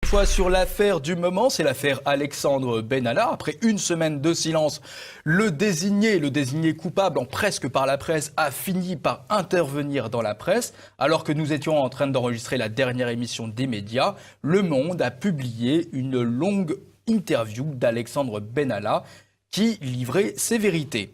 Fois sur l'affaire du moment, c'est l'affaire Alexandre Benalla. Après une semaine de silence, le désigné coupable, en presque par la presse, a fini par intervenir dans la presse. Alors que nous étions en train d'enregistrer la dernière émission des médias, Le Monde a publié une longue interview d'Alexandre Benalla qui livrait ses vérités.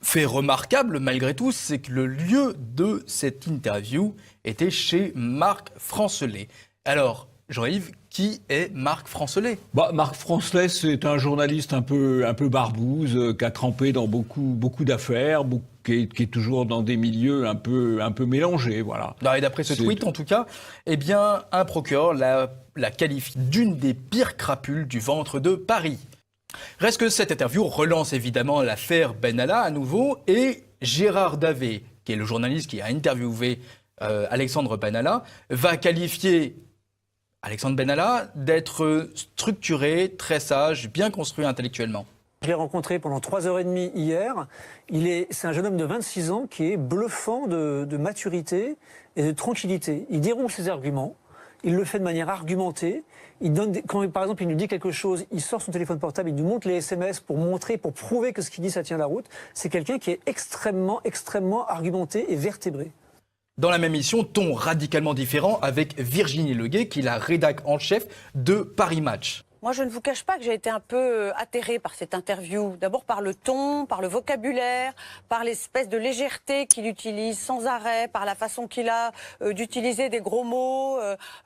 Fait remarquable malgré tout, c'est que le lieu de cette interview était chez Marc Francelet. Alors, Jean-Yves, qui est Marc Francelet? Marc Francelet, c'est un journaliste un peu barbouze, qui a trempé dans beaucoup d'affaires, qui est toujours dans des milieux un peu mélangés, voilà. Et d'après ce tweet, en tout cas, eh bien, un procureur la qualifie d'une des pires crapules du ventre de Paris. Reste que cette interview relance évidemment l'affaire Benalla à nouveau, et Gérard Davet, qui est le journaliste qui a interviewé Alexandre Benalla, va qualifier Alexandre Benalla d'être structuré, très sage, bien construit intellectuellement. Je l'ai rencontré pendant 3h30 hier. C'est un jeune homme de 26 ans qui est bluffant de maturité et de tranquillité. Il déroule ses arguments, il le fait de manière argumentée. Quand par exemple il nous dit quelque chose, il sort son téléphone portable, il nous montre les SMS pour prouver que ce qu'il dit ça tient la route. C'est quelqu'un qui est extrêmement argumenté et vertébré. Dans la même émission, ton radicalement différent avec Virginie Leguet, qui est la rédac en chef de Paris Match. Moi, je ne vous cache pas que j'ai été un peu atterrée par cette interview. D'abord par le ton, par le vocabulaire, par l'espèce de légèreté qu'il utilise sans arrêt, par la façon qu'il a d'utiliser des gros mots,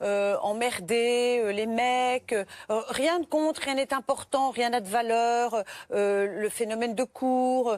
emmerder, les mecs. Rien de contre, rien n'est important, rien n'a de valeur. Le phénomène de cours,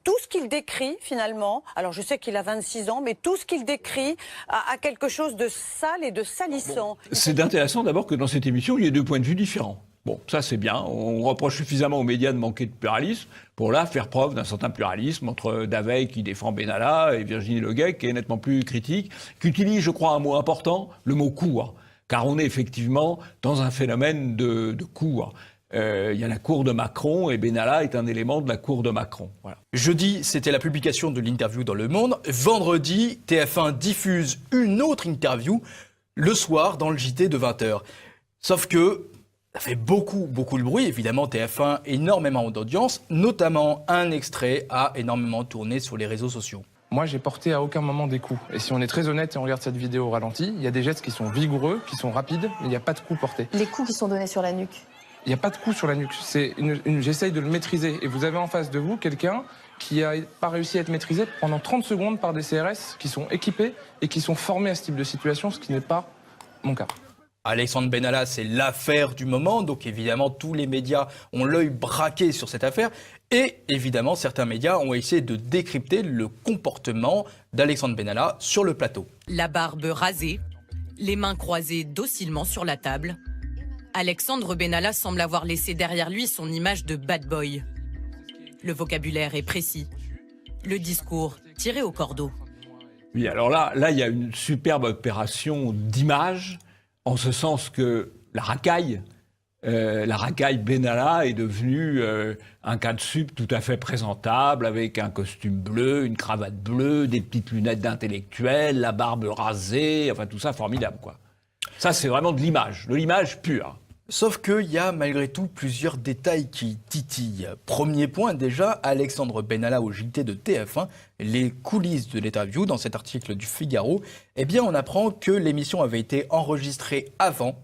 tout ce qu'il décrit finalement. Alors je sais qu'il a 26 ans, mais tout ce qu'il décrit a quelque chose de sale et de salissant. C'est intéressant d'abord que dans cette émission, il y ait deux points de vue différents. Bon, ça c'est bien. On reproche suffisamment aux médias de manquer de pluralisme pour là faire preuve d'un certain pluralisme entre Davet qui défend Benalla et Virginie Leguet qui est nettement plus critique, qui utilise, je crois, un mot important, le mot cour. Car on est effectivement dans un phénomène de cour. Il y a la cour de Macron et Benalla est un élément de la cour de Macron. Voilà. Jeudi, c'était la publication de l'interview dans Le Monde. Vendredi, TF1 diffuse une autre interview le soir dans le JT de 20h. Sauf que ça fait beaucoup de bruit. Évidemment, TF1, énormément d'audience, notamment un extrait a énormément tourné sur les réseaux sociaux. Moi, j'ai porté à aucun moment des coups. Et si on est très honnête et on regarde cette vidéo au ralenti, il y a des gestes qui sont vigoureux, qui sont rapides, mais il n'y a pas de coups portés. Les coups qui sont donnés sur la nuque? Il n'y a pas de coups sur la nuque. J'essaye de le maîtriser. Et vous avez en face de vous quelqu'un qui n'a pas réussi à être maîtrisé pendant 30 secondes par des CRS qui sont équipés et qui sont formés à ce type de situation, ce qui n'est pas mon cas. Alexandre Benalla, c'est l'affaire du moment, donc évidemment tous les médias ont l'œil braqué sur cette affaire et évidemment certains médias ont essayé de décrypter le comportement d'Alexandre Benalla sur le plateau. La barbe rasée, les mains croisées docilement sur la table, Alexandre Benalla semble avoir laissé derrière lui son image de bad boy. Le vocabulaire est précis, le discours tiré au cordeau. Oui, alors là il y a une superbe opération d'image. En ce sens que la racaille Benalla est devenue un cas de sup tout à fait présentable, avec un costume bleu, une cravate bleue, des petites lunettes d'intellectuel, la barbe rasée, enfin tout ça formidable, quoi. Ça, c'est vraiment de l'image pure. Sauf qu'il y a malgré tout plusieurs détails qui titillent. Premier point déjà, Alexandre Benalla au JT de TF1, les coulisses de l'interview dans cet article du Figaro, eh bien on apprend que l'émission avait été enregistrée avant.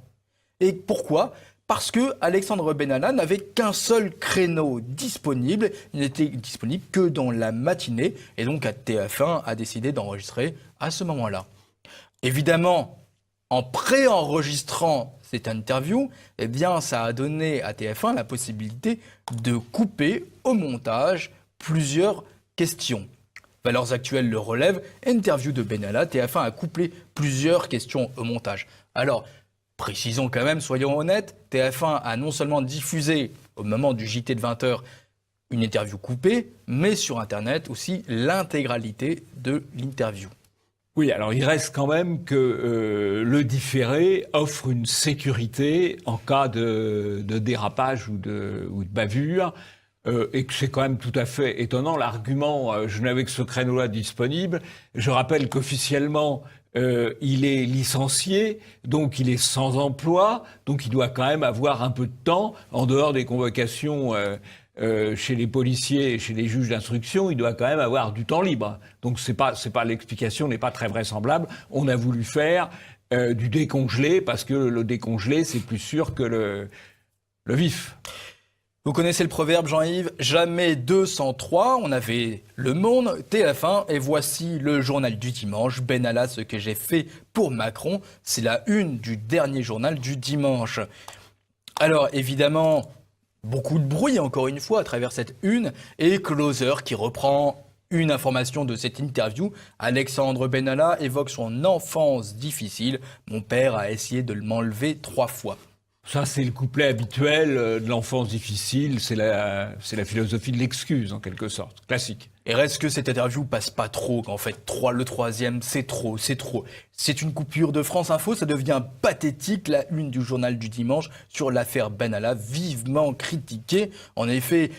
Et pourquoi ? Parce que Alexandre Benalla n'avait qu'un seul créneau disponible, il n'était disponible que dans la matinée, et donc TF1 a décidé d'enregistrer à ce moment-là. Évidemment, en préenregistrant cette interview, eh bien, ça a donné à TF1 la possibilité de couper au montage plusieurs questions. Valeurs Actuelles le relève, interview de Benalla, TF1 a couplé plusieurs questions au montage. Alors, précisons quand même, soyons honnêtes, TF1 a non seulement diffusé au moment du JT de 20h une interview coupée, mais sur Internet aussi l'intégralité de l'interview. Oui, alors il reste quand même que le différé offre une sécurité en cas de dérapage ou de bavure, et que c'est quand même tout à fait étonnant. L'argument, je n'avais que ce créneau-là disponible. Je rappelle qu'officiellement, il est licencié, donc il est sans emploi, donc il doit quand même avoir un peu de temps, en dehors des convocations chez les policiers et chez les juges d'instruction, il doit quand même avoir du temps libre. Donc c'est pas l'explication n'est pas très vraisemblable. On a voulu faire du décongelé, parce que le décongelé, c'est plus sûr que le vif. Vous connaissez le proverbe, Jean-Yves, jamais 203. On avait Le Monde, TF1, et voici le journal du dimanche. Benalla, ce que j'ai fait pour Macron. C'est la une du dernier journal du dimanche. Alors, évidemment, beaucoup de bruit, encore une fois, à travers cette une, et Closer qui reprend une information de cette interview. Alexandre Benalla évoque son enfance difficile. Mon père a essayé de m'enlever 3 fois. Ça, c'est le couplet habituel de l'enfance difficile. C'est la philosophie de l'excuse, en quelque sorte. Classique. Et reste que cette interview passe pas trop, qu'en fait, le troisième, c'est trop. C'est une coupure de France Info, ça devient pathétique, la une du journal du dimanche sur l'affaire Benalla, vivement critiquée. En effet,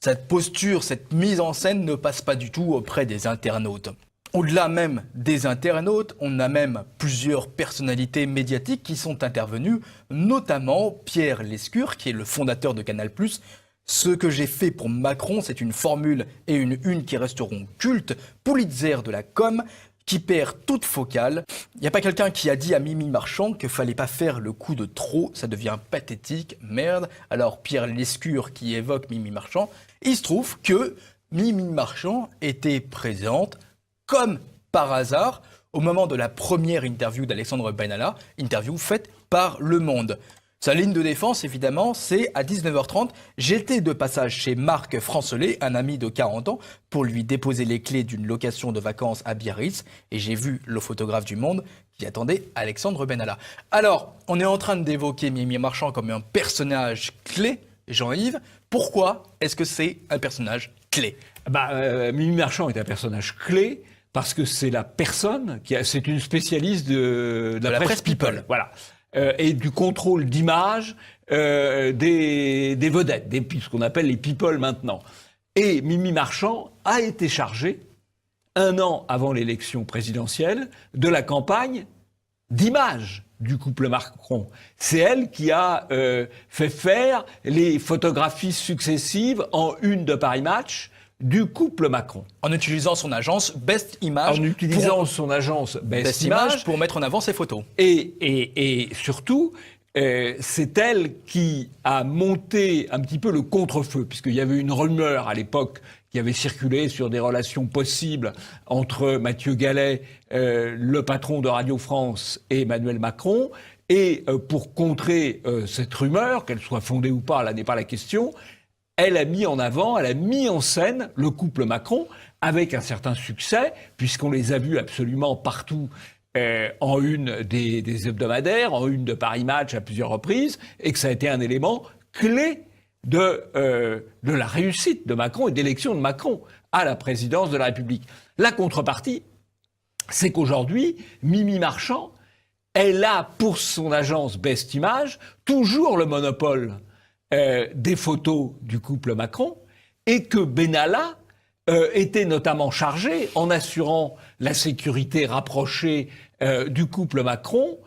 cette posture, cette mise en scène ne passe pas du tout auprès des internautes. Au-delà même des internautes, on a même plusieurs personnalités médiatiques qui sont intervenues, notamment Pierre Lescure, qui est le fondateur de Canal+. Ce que j'ai fait pour Macron, c'est une formule et une une qui resteront cultes. Pulitzer de la com, qui perd toute focale. Il n'y a pas quelqu'un qui a dit à Mimi Marchand qu'il fallait pas faire le coup de trop, ça devient pathétique, merde. Alors Pierre Lescure qui évoque Mimi Marchand, il se trouve que Mimi Marchand était présente comme par hasard au moment de la première interview d'Alexandre Benalla, interview faite par Le Monde. Sa ligne de défense, évidemment, c'est à 19h30, j'étais de passage chez Marc Francelet, un ami de 40 ans, pour lui déposer les clés d'une location de vacances à Biarritz, et j'ai vu le photographe du Monde qui attendait Alexandre Benalla. Alors, on est en train d'évoquer Mimi Marchand comme un personnage clé, Jean-Yves. Pourquoi est-ce que c'est un personnage clé ? Mimi Marchand est un personnage clé parce que c'est la personne c'est une spécialiste de la presse people. Voilà. Et du contrôle d'image des vedettes, ce qu'on appelle les people maintenant. Et Mimi Marchand a été chargée, 1 an avant l'élection présidentielle, de la campagne d'image du couple Macron. C'est elle qui a fait faire les photographies successives en une de Paris Match du couple Macron. En utilisant son agence Best Image. En utilisant son agence Best Image pour mettre en avant ses photos. Et surtout, c'est elle qui a monté un petit peu le contre-feu, puisqu'il y avait une rumeur à l'époque qui avait circulé sur des relations possibles entre Mathieu Gallet, le patron de Radio France, et Emmanuel Macron. Et pour contrer cette rumeur, qu'elle soit fondée ou pas, là n'est pas la question, elle a mis en scène le couple Macron avec un certain succès, puisqu'on les a vus absolument partout en une des hebdomadaires, en une de Paris Match à plusieurs reprises, et que ça a été un élément clé de la réussite de Macron et d'élection de Macron à la présidence de la République. La contrepartie, c'est qu'aujourd'hui, Mimi Marchand, elle a pour son agence Best Image toujours le monopole des photos du couple Macron, et que Benalla était notamment chargé, en assurant la sécurité rapprochée du couple Macron,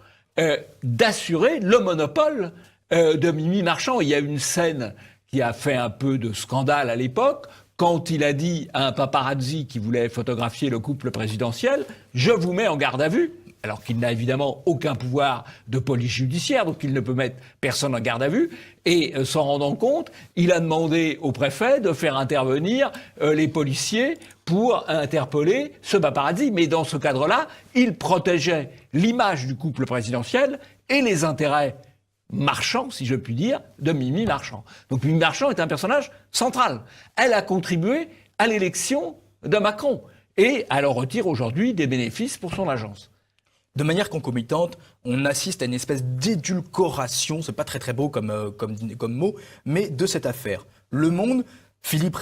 d'assurer le monopole de Mimi Marchand. Il y a une scène qui a fait un peu de scandale à l'époque, quand il a dit à un paparazzi qui voulait photographier le couple présidentiel « Je vous mets en garde à vue ». Alors qu'il n'a évidemment aucun pouvoir de police judiciaire, donc il ne peut mettre personne en garde à vue. Et s'en rendant compte, il a demandé au préfet de faire intervenir les policiers pour interpeller ce paparazzi. Mais dans ce cadre-là, il protégeait l'image du couple présidentiel et les intérêts marchands, si je puis dire, de Mimi Marchand. Donc Mimi Marchand est un personnage central. Elle a contribué à l'élection de Macron. Et elle en retire aujourd'hui des bénéfices pour son agence. De manière concomitante, on assiste à une espèce d'édulcoration, c'est pas très beau comme mot, mais de cette affaire. Le Monde, Philippe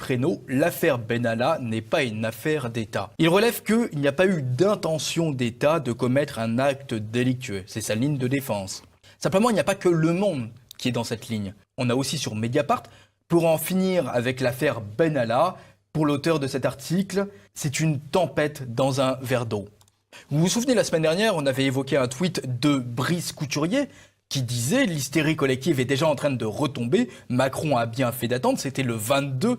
Reynaud, l'affaire Benalla n'est pas une affaire d'État. Il relève qu'il n'y a pas eu d'intention d'État de commettre un acte délictueux. C'est sa ligne de défense. Simplement, il n'y a pas que Le Monde qui est dans cette ligne. On a aussi sur Mediapart, pour en finir avec l'affaire Benalla, pour l'auteur de cet article, c'est une tempête dans un verre d'eau. Vous vous souvenez, la semaine dernière, on avait évoqué un tweet de Brice Couturier qui disait « L'hystérie collective est déjà en train de retomber. Macron a bien fait d'attendre. » C'était le 22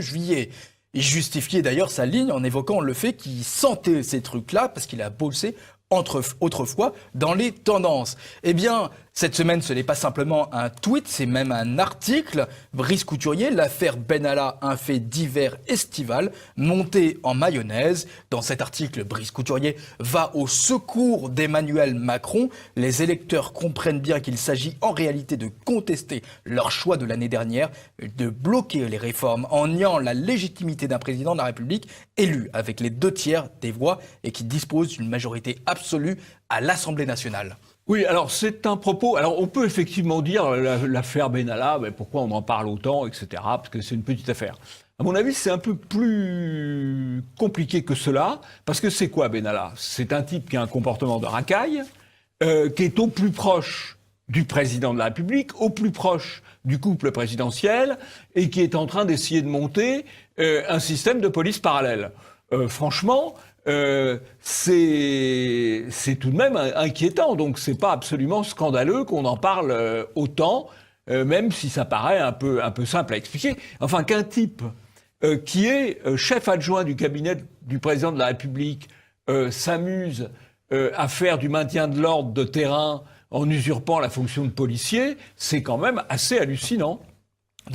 juillet. Il justifiait d'ailleurs sa ligne en évoquant le fait qu'il sentait ces trucs-là parce qu'il a bossé autrefois dans les tendances. Eh bien, cette semaine, ce n'est pas simplement un tweet, c'est même un article. Brice Couturier, l'affaire Benalla, un fait divers estival, monté en mayonnaise. Dans cet article, Brice Couturier va au secours d'Emmanuel Macron. Les électeurs comprennent bien qu'il s'agit en réalité de contester leur choix de l'année dernière, de bloquer les réformes en niant la légitimité d'un président de la République élu avec les 2/3 des voix et qui dispose d'une majorité absolue à l'Assemblée nationale. Oui, alors c'est un propos. Alors on peut effectivement dire l'affaire Benalla, mais pourquoi on en parle autant, etc. Parce que c'est une petite affaire. À mon avis, c'est un peu plus compliqué que cela, parce que c'est quoi Benalla ? C'est un type qui a un comportement de racaille, qui est au plus proche du président de la République, au plus proche du couple présidentiel, et qui est en train d'essayer de monter un système de police parallèle. Franchement. C'est tout de même inquiétant, donc c'est pas absolument scandaleux qu'on en parle autant, même si ça paraît un peu simple à expliquer. Enfin, qu'un type qui est chef adjoint du cabinet du président de la République s'amuse à faire du maintien de l'ordre de terrain en usurpant la fonction de policier, c'est quand même assez hallucinant.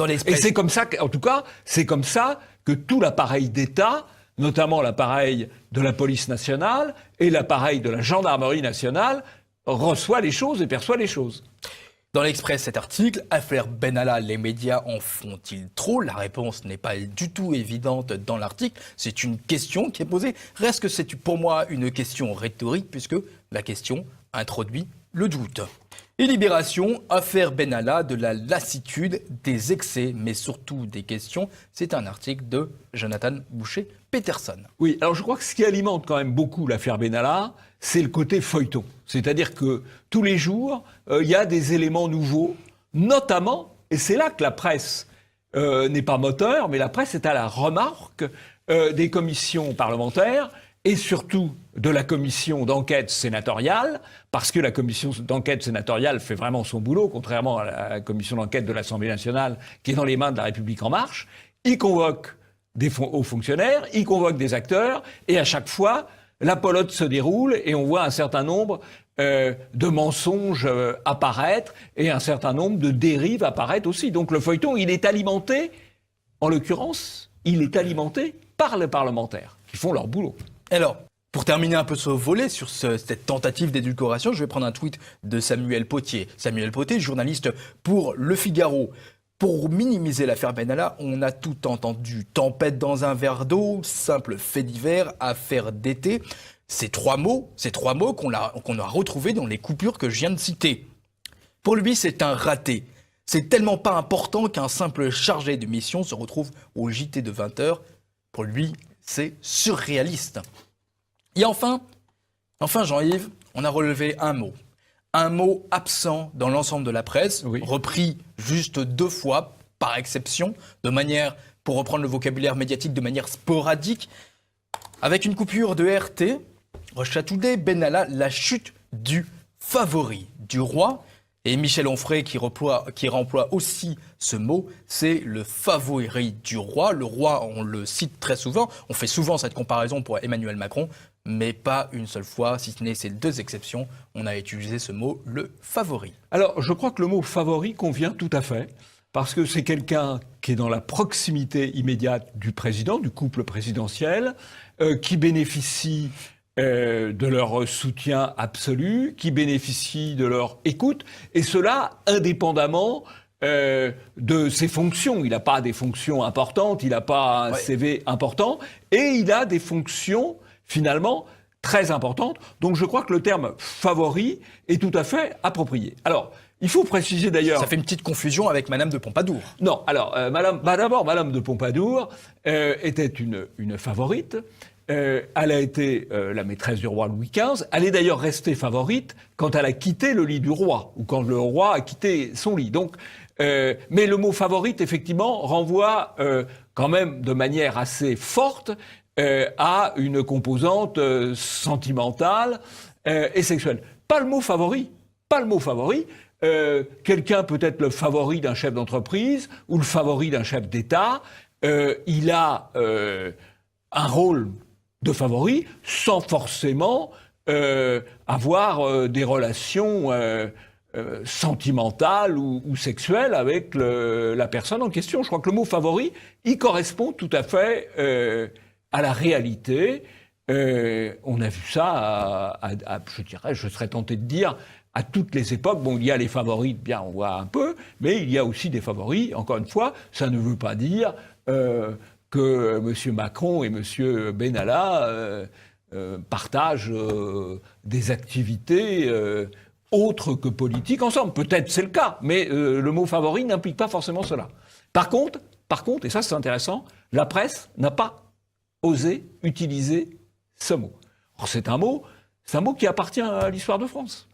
Et c'est comme ça, en tout cas, c'est comme ça que tout l'appareil d'État, notamment l'appareil de la police nationale et l'appareil de la gendarmerie nationale, reçoit les choses et perçoit les choses. Dans l'Express, cet article, affaire Benalla, les médias en font-ils trop ? La réponse n'est pas du tout évidente dans l'article. C'est une question qui est posée. Reste que c'est pour moi une question rhétorique puisque la question introduit le doute. Et Libération, affaire Benalla, de la lassitude, des excès, mais surtout des questions. C'est un article de Jonathan Boucher-Peterson. Oui, alors je crois que ce qui alimente quand même beaucoup l'affaire Benalla, c'est le côté feuilleton. C'est-à-dire que tous les jours, il y a des éléments nouveaux, notamment, et c'est là que la presse n'est pas moteur, mais la presse est à la remorque des commissions parlementaires, et surtout de la commission d'enquête sénatoriale, parce que la commission d'enquête sénatoriale fait vraiment son boulot, contrairement à la commission d'enquête de l'Assemblée nationale, qui est dans les mains de la République en marche. Il convoque des hauts fonctionnaires, il convoque des acteurs, et à chaque fois, la pelote se déroule, et on voit un certain nombre de mensonges apparaître, et un certain nombre de dérives apparaître aussi. Donc le feuilleton, il est alimenté, en l'occurrence, il est alimenté par les parlementaires, qui font leur boulot. Alors, pour terminer un peu ce volet sur cette tentative d'édulcoration, je vais prendre un tweet de Samuel Potier. Samuel Potier, journaliste pour Le Figaro. Pour minimiser l'affaire Benalla, on a tout entendu. Tempête dans un verre d'eau, simple fait divers, affaire d'été. Ces trois mots qu'on a retrouvés dans les coupures que je viens de citer. Pour lui, c'est un raté. C'est tellement pas important qu'un simple chargé de mission se retrouve au JT de 20h. Pour lui, c'est surréaliste. Et enfin, Jean-Yves, on a relevé un mot absent dans l'ensemble de la presse, oui, repris juste 2 fois par exception, de manière, pour reprendre le vocabulaire médiatique, de manière sporadique, avec une coupure de RT, Russia Today, Benalla, la chute du favori du roi. Et Michel Onfray qui remploie aussi ce mot, c'est le favori du roi. Le roi, on le cite très souvent, on fait souvent cette comparaison pour Emmanuel Macron, mais pas une seule fois, si ce n'est ces 2 exceptions, on a utilisé ce mot, le favori. Alors, je crois que le mot favori convient tout à fait, parce que c'est quelqu'un qui est dans la proximité immédiate du président, du couple présidentiel, qui bénéficie de leur soutien absolu, qui bénéficient de leur écoute, et cela indépendamment de ses fonctions. Il n'a pas des fonctions importantes, il n'a pas un CV important, et il a des fonctions finalement très importantes. Donc je crois que le terme favori est tout à fait approprié. Alors, il faut préciser d'ailleurs... Ça fait une petite confusion avec Madame de Pompadour. Non, alors, d'abord, Madame de Pompadour était une favorite. Elle a été la maîtresse du roi Louis XV. Elle est d'ailleurs restée favorite quand elle a quitté le lit du roi, ou quand le roi a quitté son lit. Donc, mais le mot favorite, effectivement, renvoie quand même de manière assez forte a une composante sentimentale et sexuelle. Pas le mot favori. Pas le mot favori. Quelqu'un peut être le favori d'un chef d'entreprise ou le favori d'un chef d'État. Il a un rôle de favori sans forcément avoir des relations sentimentales ou sexuelles avec la personne en question. Je crois que le mot favori, il correspond tout à fait à la réalité. On a vu ça, je serais tenté de dire, à toutes les époques. Bon, il y a les favoris, bien, on voit un peu, mais il y a aussi des favoris. Encore une fois, ça ne veut pas dire que M. Macron et M. Benalla partagent des activités autres que politiques ensemble. Peut-être c'est le cas, mais le mot favori n'implique pas forcément cela. Par contre, et ça c'est intéressant, la presse n'a pas osé utiliser ce mot. Alors c'est un mot qui appartient à l'histoire de France.